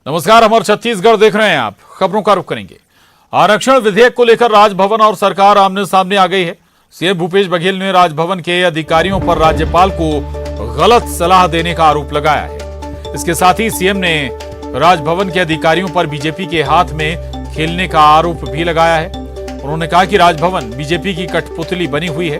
नमस्कार, अमर छत्तीसगढ़ देख रहे हैं आप। खबरों का रुख करेंगे। आरक्षण विधेयक को लेकर राजभवन और सरकार आमने सामने आ गई है। सीएम भूपेश बघेल ने राजभवन के अधिकारियों पर राज्यपाल को गलत सलाह देने का आरोप लगाया है। इसके साथ ही सीएम ने राजभवन के अधिकारियों पर बीजेपी के हाथ में खेलने का आरोप भी लगाया है। उन्होंने कहा कि राजभवन बीजेपी की कठपुतली बनी हुई है।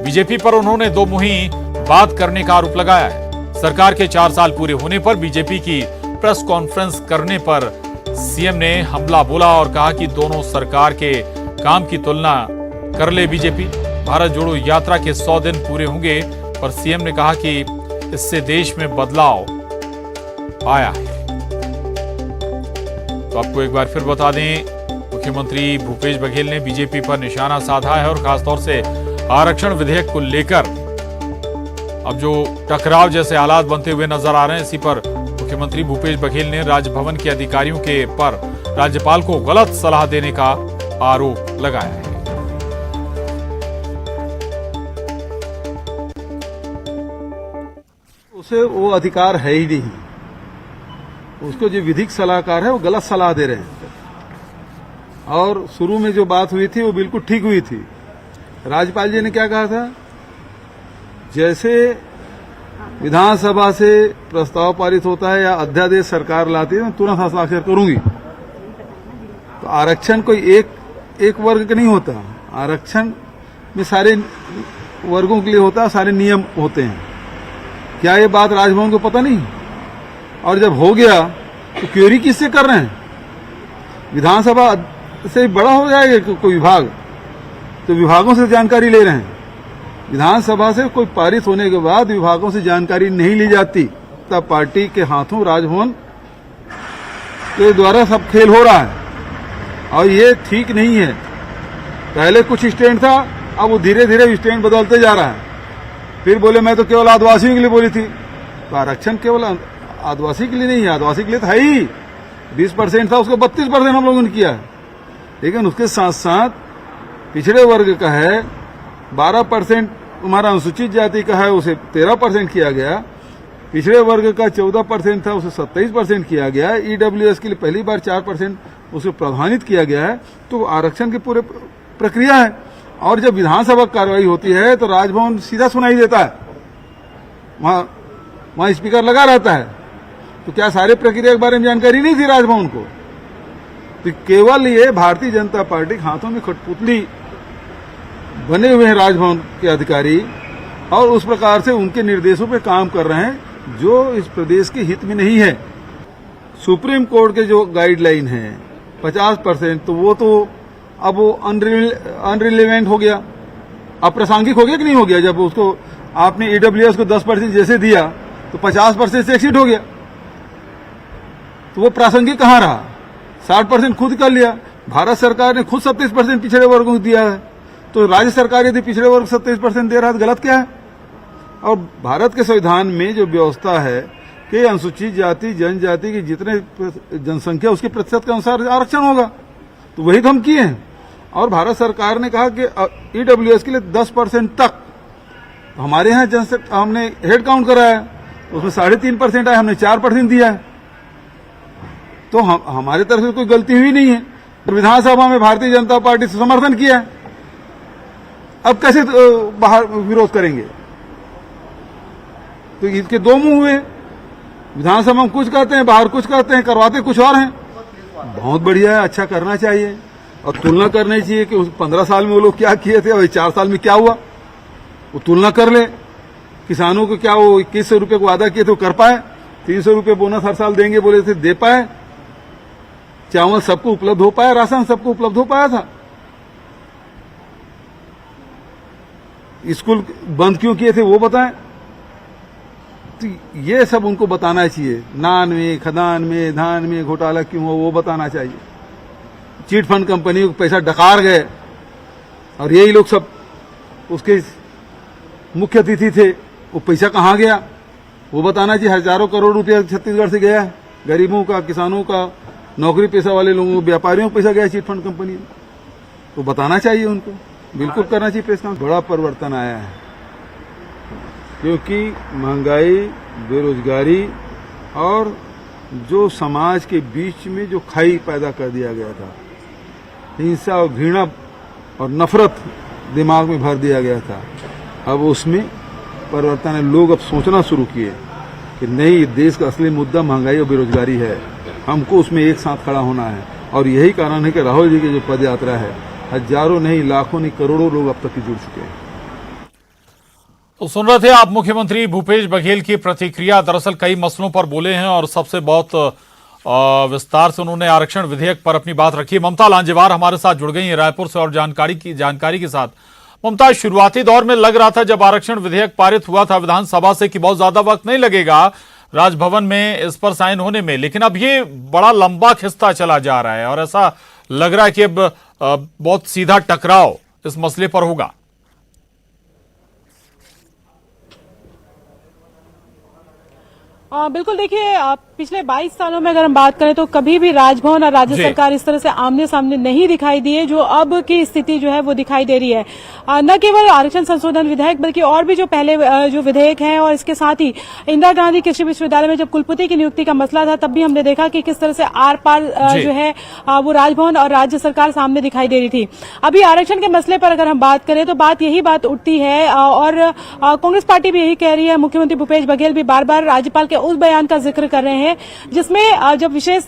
बीजेपी पर उन्होंने दो मुही बात करने का आरोप लगाया है। सरकार के 4 साल पूरे होने पर बीजेपी की प्रेस कॉन्फ्रेंस करने पर सीएम ने हमला बोला और कहा कि दोनों सरकार के काम की तुलना कर ले बीजेपी। भारत जोड़ो यात्रा के 100 दिन पूरे होंगे पर सीएम ने कहा कि इससे देश में बदलाव आया है। तो आपको एक बार फिर बता दें, मुख्यमंत्री भूपेश बघेल ने बीजेपी पर निशाना साधा है और खासतौर से आरक्षण विधेयक को लेकर अब जो टकराव जैसे हालात बनते हुए नजर आ रहे हैं, इसी पर मुख्यमंत्री भूपेश बघेल ने राजभवन के अधिकारियों के पर राज्यपाल को गलत सलाह देने का आरोप लगाया है। उसे वो अधिकार है ही नहीं। उसको जो विधिक सलाहकार है वो गलत सलाह दे रहे हैं। और शुरू में जो बात हुई थी वो बिल्कुल ठीक हुई थी। राज्यपाल जी ने क्या कहा था, जैसे विधानसभा से प्रस्ताव पारित होता है या अध्यादेश सरकार लाती है, मैं तुरंत हस्ताक्षर करूंगी। तो आरक्षण कोई एक वर्ग का नहीं होता। आरक्षण में सारे वर्गों के लिए होता है, सारे नियम होते हैं। क्या ये बात राजभवन को पता नहीं? और जब हो गया तो क्वेरी किससे कर रहे हैं? विधानसभा से बड़ा हो जाएगा कोई विभाग, तो विभागों से जानकारी ले रहे हैं। विधानसभा से कोई पारित होने के बाद विभागों से जानकारी नहीं ली जाती, तब पार्टी के हाथों राजभवन के द्वारा सब खेल हो रहा है और ये ठीक नहीं है। पहले कुछ स्टैंड था, अब वो धीरे धीरे स्टैंड बदलते जा रहा है। फिर बोले मैं तो केवल आदिवासियों के लिए बोली थी। तो आरक्षण केवल आदिवासी के लिए नहीं है, आदिवासी के लिए तो है ही। 20% था, उसको 32% हम लोगों ने किया है। लेकिन उसके साथ साथ पिछड़े वर्ग का है, 12% हमारा अनुसूचित जाति का है, उसे 13% किया गया। पिछड़े वर्ग का 14% था, उसे 27% किया गया। ईडब्ल्यूएस के लिए पहली बार 4% उसे प्रावधानित किया गया है। तो आरक्षण की पूरे प्रक्रिया है। और जब विधानसभा कार्रवाई होती है तो राजभवन सीधा सुनाई देता है, वहां स्पीकर लगा रहता है। तो क्या सारे प्रक्रिया के बारे में जानकारी नहीं थी राजभवन को? तो केवल ये भारतीय जनता पार्टी के हाथों में कठपुतली बने हुए हैं राजभवन के अधिकारी, और उस प्रकार से उनके निर्देशों पे काम कर रहे हैं जो इस प्रदेश के हित में नहीं है। सुप्रीम कोर्ट के जो गाइडलाइन है 50%, तो वो तो अब वो अनरिलेवेंट हो गया, अप्रासंगिक हो गया कि नहीं हो गया? जब उसको आपने ईडब्ल्यूएस को 10% जैसे दिया तो 50% से एक्सीड हो गया, तो वो प्रासंगिक कहाँ रहा? 60% खुद कर लिया। भारत सरकार ने खुद 37% पिछड़े वर्गों को दिया है, तो राज्य सरकार यदि पिछड़े वर्ग 27% दे रहा है तो गलत क्या है? और भारत के संविधान में जो व्यवस्था है कि अनुसूचित जाति जनजाति की जितने जनसंख्या उसके प्रतिशत के अनुसार आरक्षण होगा, तो वही तो हम किए हैं। और भारत सरकार ने कहा कि ईडब्ल्यूएस के लिए 10% तक, तो हमारे यहाँ हमने हेड काउंट कराया, उसमें 3.5% आया, हमने 4% दिया है। तो हमारे तरफ से कोई गलती हुई नहीं है। तो विधानसभा में भारतीय जनता पार्टी से समर्थन किया है, अब कैसे बाहर विरोध करेंगे? तो इसके दो मुंह हुए। विधानसभा में कुछ कहते हैं, बाहर कुछ कहते हैं, करवाते कुछ और हैं। बहुत बढ़िया है, अच्छा करना चाहिए और तुलना करनी चाहिए कि उस 15 साल में वो लोग क्या किए थे और 4 साल में क्या हुआ, वो तुलना कर ले। किसानों को क्या वो 2100 रुपये को वादा किए थे वो कर पाए? 300 रुपये बोनस हर साल देंगे बोले थे, दे पाए? चावल सबको उपलब्ध हो पाया? राशन सबको उपलब्ध हो पाया था? स्कूल बंद क्यों किए थे वो बताएं। तो ये सब उनको बताना चाहिए। नान में, खदान में, धान में घोटाला क्यों हो वो बताना चाहिए। चिट फंड कंपनी को पैसा डकार गए और यही लोग सब उसके मुख्य अतिथि थे, वो पैसा कहाँ गया वो बताना चाहिए। हजारों करोड़ रुपया छत्तीसगढ़ से गया, गरीबों का, किसानों का, नौकरी पेशा वाले लोगों, व्यापारियों को पैसा गया चिट फंड कंपनी में, तो बताना चाहिए उनको। बिल्कुल करना चाहिए प्रेस कॉन्फ्रेंस। बड़ा परिवर्तन आया है क्योंकि महंगाई, बेरोजगारी और जो समाज के बीच में जो खाई पैदा कर दिया गया था, हिंसा और घृणा और नफरत दिमाग में भर दिया गया था, अब उसमें परिवर्तन है। लोग अब सोचना शुरू किए कि नहीं, देश का असली मुद्दा महंगाई और बेरोजगारी है, हमको उसमें एक साथ खड़ा होना है। और यही कारण है कि राहुल जी की जो पद यात्रा है, हजारों नहीं, लाखों नहीं, करोड़ों लोग अब तक ही जुड़ चुके हैं। तो सुन रहे थे आप मुख्यमंत्री भूपेश बघेल की प्रतिक्रिया। दरअसल कई मसलों पर बोले हैं और सबसे बहुत विस्तार से उन्होंने आरक्षण विधेयक पर अपनी बात रखी। ममता लांजेवार हमारे साथ जुड़ गई हैं रायपुर से और जानकारी के साथ। ममता, शुरुआती दौर में लग रहा था जब आरक्षण विधेयक पारित हुआ था विधानसभा से कि बहुत ज्यादा वक्त नहीं लगेगा राजभवन में इस पर साइन होने में, लेकिन अब ये बड़ा लंबा खिंचता चला जा रहा है और ऐसा लग रहा है कि अब बहुत सीधा टकराव इस मसले पर होगा। बिल्कुल, देखिए पिछले 22 सालों में अगर हम बात करें तो कभी भी राजभवन और राज्य सरकार इस तरह से आमने सामने नहीं दिखाई दिए जो अब की स्थिति जो है वो दिखाई दे रही है। न केवल आरक्षण संशोधन विधेयक बल्कि और भी जो पहले जो विधेयक हैं, और इसके साथ ही इंदिरा गांधी कृषि विश्वविद्यालय में जब कुलपति की नियुक्ति का मसला था तब भी हमने देखा कि किस तरह से आर पार जो है वो राजभवन और राज्य सरकार सामने दिखाई दे रही थी। अभी आरक्षण के मसले पर अगर हम बात करें तो यही बात उठती है और कांग्रेस पार्टी भी यही कह रही है। मुख्यमंत्री भूपेश बघेल भी बार बार राज्यपाल के उस बयान का जिक्र कर रहे हैं जिसमें जब विशेष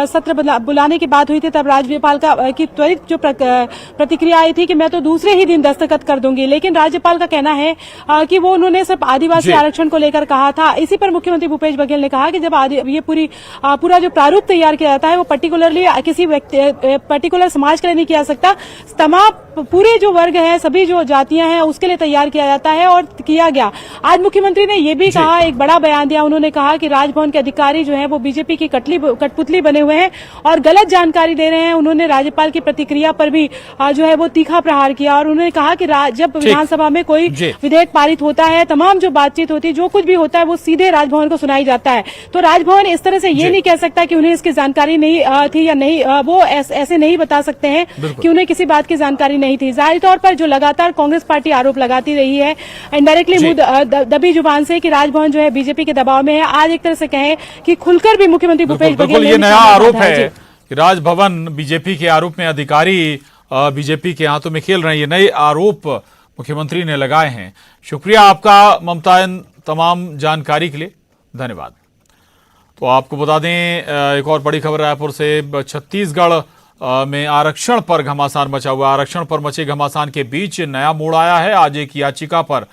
सत्र बुलाने की बात हुई थी तब राज्यपाल की त्वरित जो प्रतिक्रिया आई थी कि मैं तो दूसरे ही दिन दस्तखत कर दूंगी, लेकिन राज्यपाल का कहना है कि वो उन्होंने सिर्फ आदिवासी आरक्षण को लेकर कहा था। इसी पर मुख्यमंत्री भूपेश बघेल ने कहा कि जब ये पूरा जो प्रारूप तैयार किया जाता है वो पर्टिकुलरली किसी पर्टिकुलर समाज के लिए नहीं किया सकता, तमाम पूरे जो वर्ग है, सभी जो जातियां हैं उसके लिए तैयार किया जाता है और किया गया। आज मुख्यमंत्री ने ये भी कहा, एक बड़ा बयान दिया, उन्होंने कहा कि राजभवन के अधिकारी जो है वो बीजेपी की कठपुतली बने हुए हैं और गलत जानकारी दे रहे हैं। उन्होंने राज्यपाल की प्रतिक्रिया पर भी जो है वो तीखा प्रहार किया और उन्होंने कहा कि जब विधानसभा में कोई विधेयक पारित होता है, तमाम जो बातचीत होती है, जो कुछ भी होता है वो सीधे राजभवन को सुनाई जाता है। तो राजभवन इस तरह से ये नहीं कह सकता कि उन्हें इसकी जानकारी नहीं थी या नहीं, वो ऐसे नहीं बता सकते हैं कि उन्हें किसी बात की जानकारी नहीं थी। जाहिर तौर पर जो लगातार कांग्रेस पार्टी आरोप लगाती रही है इनडायरेक्टली मुंह दबी जुबान से कि राजभवन जो है बीजेपी के दबाव में है, आज एक तरह से कहें कि खुलकर भी मुख्यमंत्री भूपेश बघेल ये नया आरोप है कि राजभवन बीजेपी के आरोप में अधिकारी बीजेपी के हाथों में खेल रहे हैं। ये नए आरोप मुख्यमंत्री ने लगाए हैं। शुक्रिया आपका ममता, इन तमाम जानकारी के लिए धन्यवाद। तो आपको बता दें एक और बड़ी खबर रायपुर से, छत्तीसगढ़ में आरक्षण पर घमासान मचा हुआ। आरक्षण पर मचे घमासान के बीच नया मोड़ आया है। आज एक याचिका पर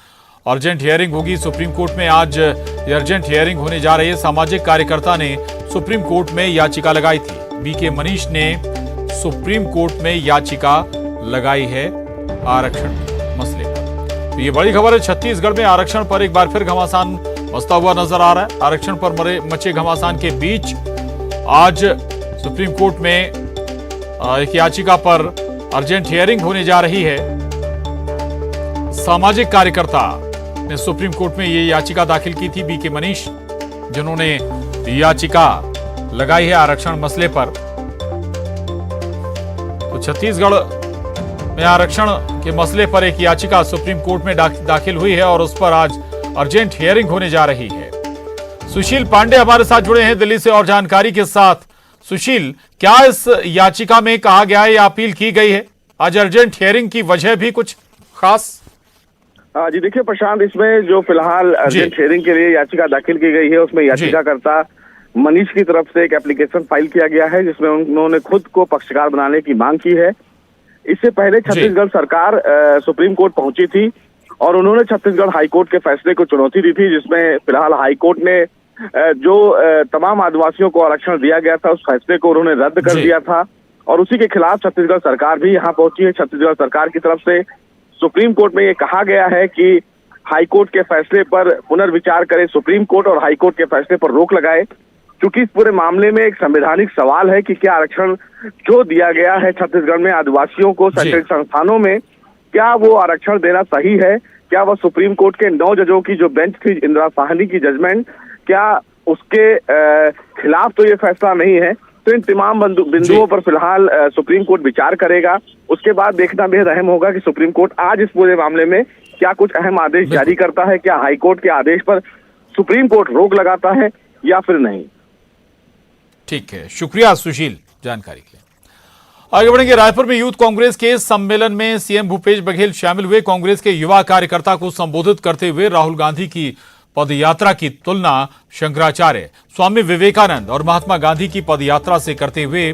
अर्जेंट हियरिंग होगी सुप्रीम कोर्ट में। आज अर्जेंट हियरिंग होने जा रही है। सामाजिक कार्यकर्ता ने सुप्रीम कोर्ट में याचिका लगाई थी। बीके मनीष ने सुप्रीम कोर्ट में याचिका लगाई है आरक्षण मसले पर। तो ये बड़ी खबर है। छत्तीसगढ़ में आरक्षण पर एक बार फिर घमासान मचता हुआ नजर आ रहा है। आरक्षण पर मचे घमासान के बीच आज सुप्रीम कोर्ट में एक याचिका पर अर्जेंट हियरिंग होने जा रही है। सामाजिक कार्यकर्ता ने सुप्रीम कोर्ट में ये याचिका दाखिल की थी, बीके मनीष, जिन्होंने याचिका लगाई है आरक्षण मसले पर। तो छत्तीसगढ़ में आरक्षण के मसले पर एक याचिका सुप्रीम कोर्ट में दाखिल हुई है और उस पर आज अर्जेंट हियरिंग होने जा रही है। सुशील पांडे हमारे साथ जुड़े हैं दिल्ली से और जानकारी के साथ। सुशील, क्या इस याचिका में कहा गया है या अपील की गई है? आज अर्जेंट हियरिंग की वजह भी कुछ खास? जी देखिए प्रशांत, इसमें जो फिलहाल अर्जेंट हियरिंग के लिए याचिका दाखिल की गई है उसमें याचिकाकर्ता मनीष की तरफ से एक एप्लीकेशन फाइल किया गया है जिसमें उन्होंने खुद को पक्षकार बनाने की मांग की है। इससे पहले छत्तीसगढ़ सरकार सुप्रीम कोर्ट पहुंची थी और उन्होंने छत्तीसगढ़ हाईकोर्ट के फैसले को चुनौती दी थी, जिसमें फिलहाल हाईकोर्ट ने जो तमाम आदिवासियों को आरक्षण दिया गया था उस फैसले को उन्होंने रद्द कर दिया था और उसी के खिलाफ छत्तीसगढ़ सरकार भी यहाँ पहुंची है। छत्तीसगढ़ सरकार की तरफ से सुप्रीम कोर्ट में ये कहा गया है कि हाईकोर्ट के फैसले पर पुनर्विचार करे सुप्रीम कोर्ट और हाईकोर्ट के फैसले पर रोक लगाए, क्योंकि इस पूरे मामले में एक संवैधानिक सवाल है कि क्या आरक्षण जो दिया गया है छत्तीसगढ़ में आदिवासियों को शैक्षणिक संस्थानों में, क्या वो आरक्षण देना सही है? क्या वह सुप्रीम कोर्ट के 9 जजों की जो बेंच थी, इंदिरा साहनी की जजमेंट, क्या उसके खिलाफ तो ये फैसला नहीं है? तो इन तमाम बिंदुओं पर फिलहाल सुप्रीम कोर्ट विचार करेगा। उसके बाद देखना बेहद अहम होगा कि सुप्रीम कोर्ट आज इस पूरे मामले में क्या कुछ अहम आदेश जारी करता है, क्या हाईकोर्ट के आदेश पर सुप्रीम कोर्ट रोक लगाता है या फिर नहीं। ठीक है, शुक्रिया सुशील जानकारी के लिए। आगे बढ़ेंगे। रायपुर में यूथ कांग्रेस के सम्मेलन में सीएम भूपेश बघेल शामिल हुए। कांग्रेस के युवा कार्यकर्ता को संबोधित करते हुए राहुल गांधी की पदयात्रा की तुलना शंकराचार्य, स्वामी विवेकानंद और महात्मा गांधी की पदयात्रा से करते हुए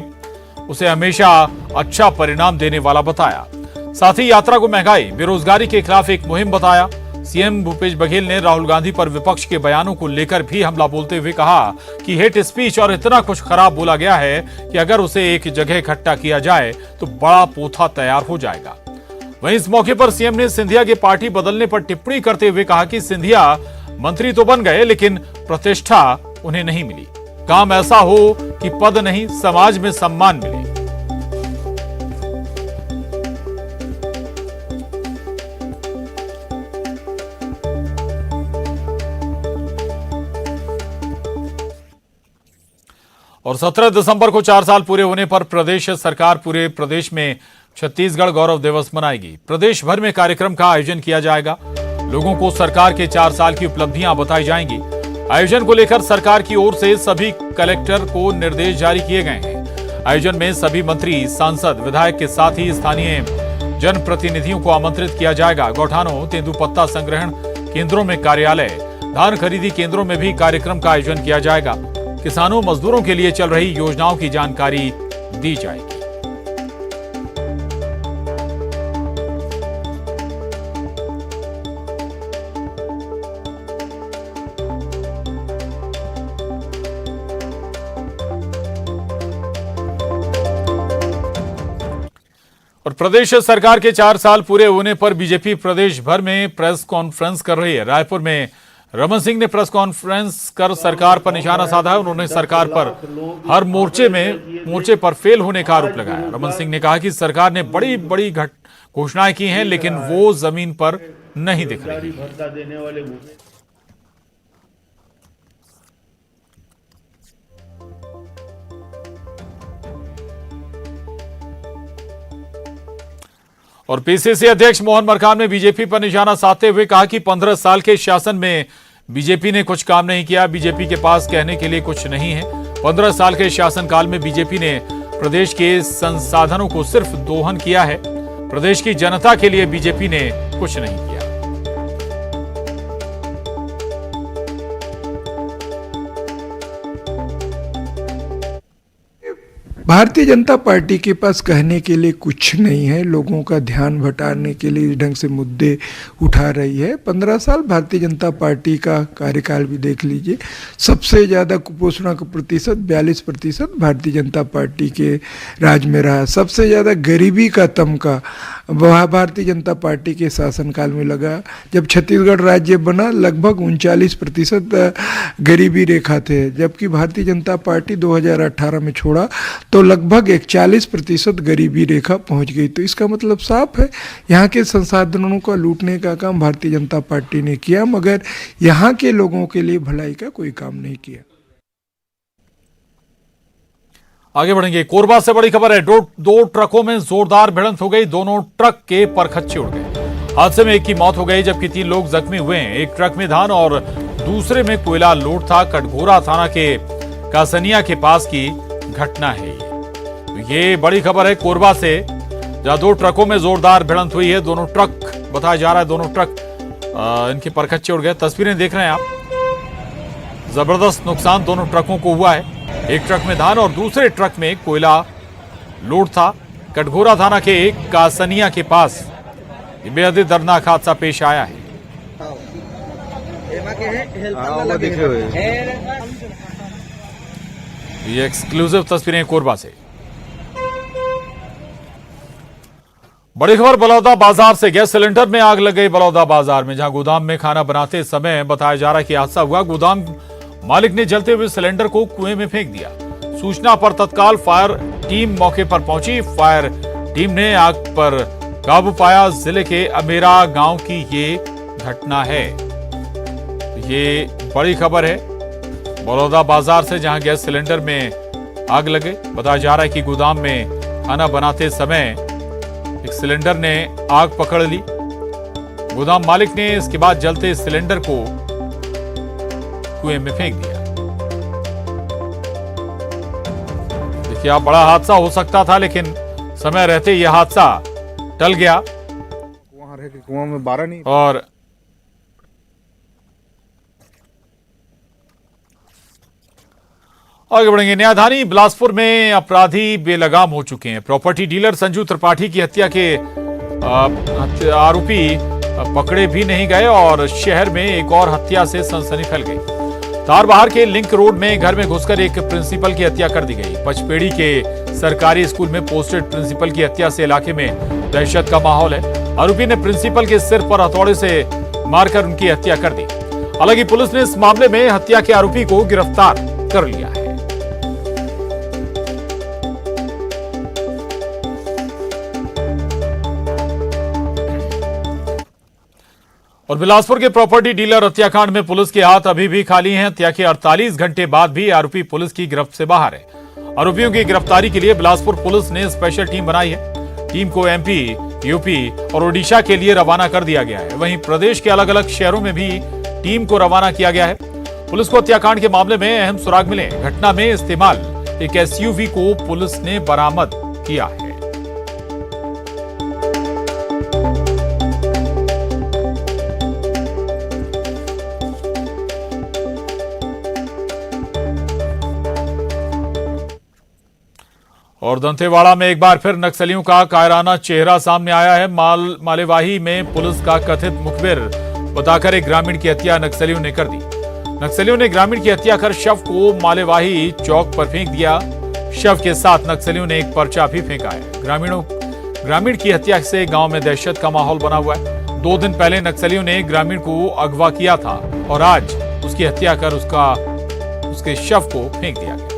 उसे हमेशा अच्छा परिणाम देने वाला बताया। साथ ही यात्रा को महंगाई, बेरोजगारी के खिलाफ एक मुहिम बताया। सीएम भूपेश बघेल ने राहुल गांधी पर विपक्ष के बयानों को लेकर भी हमला बोलते हुए कहा कि हेट स्पीच और इतना कुछ खराब बोला गया है कि अगर उसे एक जगह इकट्ठा किया जाए तो बड़ा पोथा तैयार हो जाएगा। वहीं इस मौके पर सीएम ने सिंधिया के पार्टी बदलने पर टिप्पणी करते हुए कहा कि सिंधिया मंत्री तो बन गए लेकिन प्रतिष्ठा उन्हें नहीं मिली। काम ऐसा हो कि पद नहीं, समाज में सम्मान मिले। और 17 दिसंबर को 4 साल पूरे होने पर प्रदेश सरकार पूरे प्रदेश में छत्तीसगढ़ गौरव दिवस मनाएगी। प्रदेश भर में कार्यक्रम का आयोजन किया जाएगा। लोगों को सरकार के 4 साल की उपलब्धियां बताई जाएंगी। आयोजन को लेकर सरकार की ओर से सभी कलेक्टर को निर्देश जारी किए गए हैं। आयोजन में सभी मंत्री, सांसद, विधायक के साथ ही स्थानीय जनप्रतिनिधियों को आमंत्रित किया जाएगा। गौठानों, तेंदुपत्ता संग्रहण केंद्रों में कार्यालय, धान खरीदी केंद्रों में भी कार्यक्रम का आयोजन किया जाएगा। किसानों, मजदूरों के लिए चल रही योजनाओं की जानकारी दी जाएगी। और प्रदेश सरकार के 4 साल पूरे होने पर बीजेपी प्रदेश भर में प्रेस कॉन्फ्रेंस कर रही है। रायपुर में रमन सिंह ने प्रेस कॉन्फ्रेंस कर सरकार पर निशाना साधा है। उन्होंने सरकार पर हर मोर्चे पर फेल होने का आरोप लगाया। रमन सिंह ने कहा कि सरकार ने बड़ी बड़ी घोषणाएं की हैं लेकिन वो जमीन पर नहीं दिख रही। और पीसीसी अध्यक्ष मोहन मरकाम ने बीजेपी पर निशाना साधते हुए कहा कि 15 साल के शासन में बीजेपी ने कुछ काम नहीं किया। बीजेपी के पास कहने के लिए कुछ नहीं है। 15 साल के शासनकाल में बीजेपी ने प्रदेश के संसाधनों को सिर्फ दोहन किया है। प्रदेश की जनता के लिए बीजेपी ने कुछ नहीं किया। भारतीय जनता पार्टी के पास कहने के लिए कुछ नहीं है। लोगों का ध्यान भटाने के लिए इस ढंग से मुद्दे उठा रही है। 15 साल भारतीय जनता पार्टी का कार्यकाल भी देख लीजिए। सबसे ज़्यादा कुपोषण का प्रतिशत 42% भारतीय जनता पार्टी के राज में रहा। सबसे ज़्यादा गरीबी का तमगा वह भारतीय जनता पार्टी के शासनकाल में लगा। जब छत्तीसगढ़ राज्य बना लगभग 39% गरीबी रेखा थे, जबकि भारतीय जनता पार्टी 2018 में छोड़ा तो लगभग 41% गरीबी रेखा पहुंच गई। तो इसका मतलब साफ है, यहाँ के संसाधनों का लूटने का काम भारतीय जनता पार्टी ने किया, मगर यहाँ के लोगों के लिए भलाई का कोई काम नहीं किया। आगे बढ़ेंगे। कोरबा से बड़ी खबर है। दो ट्रकों में जोरदार भिड़ंत हो गई। दोनों ट्रक के परखच्चे उड़ गए। हादसे में एक की मौत हो गई जबकि 3 लोग जख्मी हुए हैं। एक ट्रक में धान और दूसरे में कोयला लोड था। कटघोरा थाना के कासनिया के पास की घटना है ये बड़ी खबर है कोरबा से, जहां 2 ट्रकों में जोरदार भिड़ंत हुई है। दोनों ट्रक बताया जा रहा है, दोनों ट्रक इनके परखच्चे उड़ गए। तस्वीरें देख रहे हैं आप। जबरदस्त नुकसान दोनों ट्रकों को हुआ है। एक ट्रक में धान और दूसरे ट्रक में कोयला लोड था। कटघोरा थाना के कासनिया के पास ये बेहद दर्दनाक हादसा पेश आया है। ये एक्सक्लूसिव तस्वीरें कोरबा से। बड़ी खबर बलौदा बाजार से। गैस सिलेंडर में आग लग गई बलौदा बाजार में, जहां गोदाम में खाना बनाते समय बताया जा रहा है कि हादसा हुआ। गोदाम मालिक ने जलते हुए सिलेंडर को कुएं में फेंक दिया। सूचना पर तत्काल फायर टीम मौके पर पहुंची। फायर टीम ने आग पर काबू पाया। जिले के अमेरा गांव की ये घटना है। ये बड़ी खबर है बलौदा बाजार से, जहां गैस सिलेंडर में आग लगे। बताया जा रहा है कि गोदाम में खाना बनाते समय एक सिलेंडर ने आग पकड़ ली। गोदाम मालिक ने इसके बाद जलते सिलेंडर को कुएं में फेंक दिया। क्या बड़ा हादसा हो सकता था, लेकिन समय रहते यह हादसा टल गया। कुआं रहे कि कुआं में 12 नहीं। और आगे बढ़ेंगे। न्यायधानी बिलासपुर में अपराधी बेलगाम हो चुके हैं। प्रॉपर्टी डीलर संजू त्रिपाठी की हत्या के आरोपी पकड़े भी नहीं गए और शहर में एक और हत्या से सनसनी फैल गई। तारबहार के लिंक रोड में घर में घुसकर एक प्रिंसिपल की हत्या कर दी गई। पचपेड़ी के सरकारी स्कूल में पोस्टेड प्रिंसिपल की हत्या से इलाके में दहशत का माहौल है। आरोपी ने प्रिंसिपल के सिर पर हथौड़े से मारकर उनकी हत्या कर दी। हालांकि पुलिस ने इस मामले में हत्या के आरोपी को गिरफ्तार कर लिया है। और बिलासपुर के प्रॉपर्टी डीलर हत्याकांड में पुलिस के हाथ अभी भी खाली हैं। हत्या के 48 घंटे बाद भी आरोपी पुलिस की गिरफ्त से बाहर है। आरोपियों की गिरफ्तारी के लिए बिलासपुर पुलिस ने स्पेशल टीम बनाई है। टीम को एमपी, यूपी और ओडिशा के लिए रवाना कर दिया गया है। वहीं प्रदेश के अलग अलग शहरों में भी टीम को रवाना किया गया है। पुलिस को हत्याकांड के मामले में अहम सुराग मिले। घटना में इस्तेमाल एक एसयूवी को पुलिस ने बरामद किया है। और दंतेवाड़ा में एक बार फिर नक्सलियों का कायराना चेहरा सामने आया है। मालेवाही में पुलिस का कथित मुखबिर बताकर एक ग्रामीण की हत्या नक्सलियों ने कर दी। नक्सलियों ने ग्रामीण की हत्या कर शव को मालेवाही चौक पर फेंक दिया। शव के साथ नक्सलियों ने एक पर्चा भी फेंका है। ग्रामीण की हत्या से गांव में दहशत का माहौल बना हुआ है। 2 दिन पहले नक्सलियों ने ग्रामीण को अगवा किया था और आज उसकी हत्या कर उसके शव को फेंक दिया गया।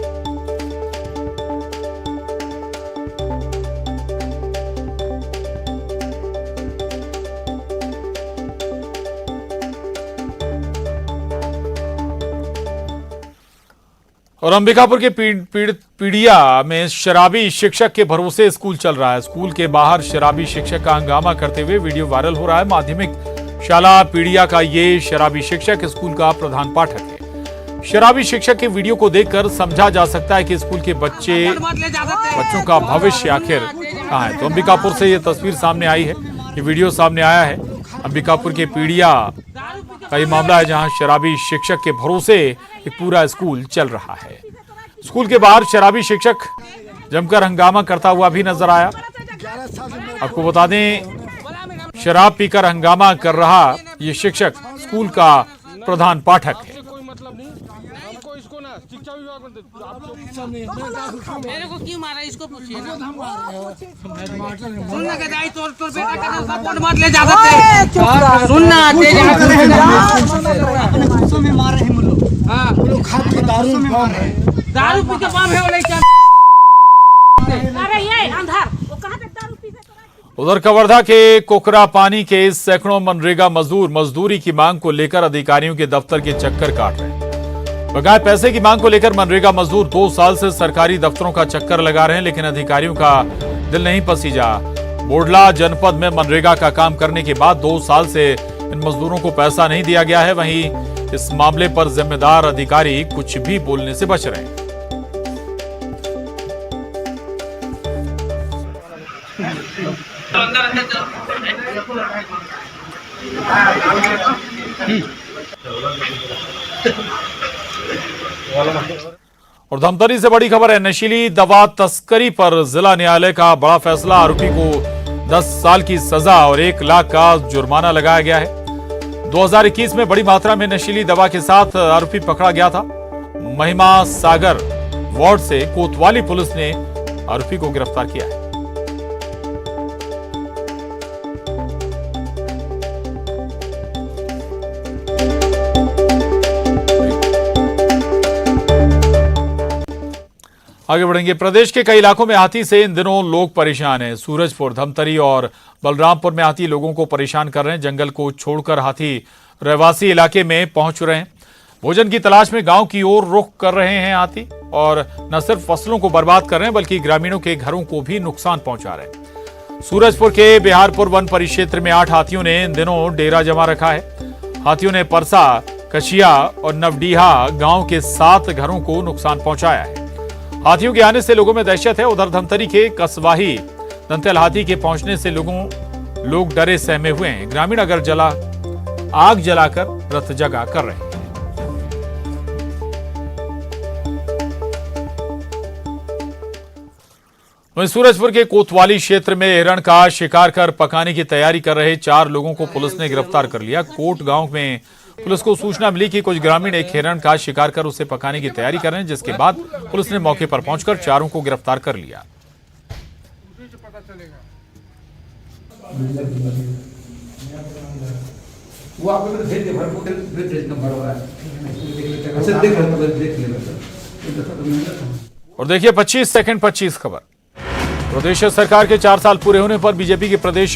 और अंबिकापुर के पीड़िया में शराबी शिक्षक के भरोसे स्कूल चल रहा है। स्कूल के बाहर शराबी शिक्षक का हंगामा करते हुए वीडियो वायरल हो रहा है। माध्यमिक शाला पीड़िया का ये शराबी शिक्षक स्कूल का प्रधान पाठक है। शराबी शिक्षक के वीडियो को देखकर समझा जा सकता है कि स्कूल के बच्चों का भविष्य आखिर कहाँ है। तो अंबिकापुर से ये तस्वीर सामने आई है, ये वीडियो सामने आया है। अंबिकापुर के पीड़िया का ये मामला है, जहां शराबी शिक्षक के भरोसे एक पूरा स्कूल चल रहा है। स्कूल के बाहर शराबी शिक्षक जमकर हंगामा करता हुआ भी नजर आया। आपको बता दें, शराब पीकर हंगामा कर रहा ये शिक्षक स्कूल का प्रधान पाठक है। मेरे को क्यों मारा इसको पूछिए ना। सुनना के दाई तोर बेटा का सपोर्ट मत ले जा सकते। सुनना में मार रहे हम लोग। हां वो लोग खाद के दारू में मार रहे हैं। दारू पी के बम है वो लेके। अरे ये अंधार वो कहां पे दारू पी से। उधर कवर्धा के कोकरा पानी के सैकड़ों मनरेगा मजदूर मजदूरी की मांग को लेकर अधिकारियों के दफ्तर के चक्कर काट रहे हैं। बकाया पैसे की मांग को लेकर मनरेगा मजदूर 2 साल से सरकारी दफ्तरों का चक्कर लगा रहे हैं, लेकिन अधिकारियों का दिल नहीं पसीजा। बोडला जनपद में मनरेगा का काम करने के बाद 2 साल से इन मजदूरों को पैसा नहीं दिया गया है। वहीं इस मामले पर जिम्मेदार अधिकारी कुछ भी बोलने से बच रहे हैं। और धमतरी से बड़ी खबर है। नशीली दवा तस्करी पर जिला न्यायालय का बड़ा फैसला। आरोपी को 10 साल की सजा और 1 लाख का जुर्माना लगाया गया है। 2021 में बड़ी मात्रा में नशीली दवा के साथ आरोपी पकड़ा गया था। महिमा सागर वार्ड से कोतवाली पुलिस ने आरोपी को गिरफ्तार किया है। आगे बढ़ेंगे। प्रदेश के कई इलाकों में हाथी से इन दिनों लोग परेशान हैं। सूरजपुर, धमतरी और बलरामपुर में हाथी लोगों को परेशान कर रहे हैं। जंगल को छोड़कर हाथी रहवासी इलाके में पहुंच रहे हैं। भोजन की तलाश में गांव की ओर रुख कर रहे हैं हाथी, और न सिर्फ फसलों को बर्बाद कर रहे हैं बल्कि ग्रामीणों के घरों को भी नुकसान पहुंचा रहे हैं। सूरजपुर के बिहारपुर वन परिक्षेत्र में 8 हाथियों ने इन दिनों डेरा जमा रखा है। हाथियों ने परसा, कचिया और नवडीहा गांव के 7 घरों को नुकसान पहुंचाया है। हाथियों के आने से लोगों में दहशत है। उधर धमतरी के कसवाही दंतेल हाथी के पहुंचने से लोग डरे सहमे हुए हैं। ग्रामीण आग जलाकर रथ जगा कर रहे हैं। वहीं सूरजपुर के कोतवाली क्षेत्र में हिरण का शिकार कर पकाने की तैयारी कर रहे 4 लोगों को पुलिस ने गिरफ्तार कर लिया। कोट गांव में पुलिस को सूचना मिली कि कुछ ग्रामीण एक हिरण का शिकार कर उसे पकाने की तैयारी कर रहे हैं, जिसके बाद पुलिस ने मौके पर पहुंचकर 4 को गिरफ्तार कर लिया। और देखिए 25 सेकंड 25 खबर। प्रदेश सरकार के 4 साल पूरे होने पर बीजेपी के प्रदेश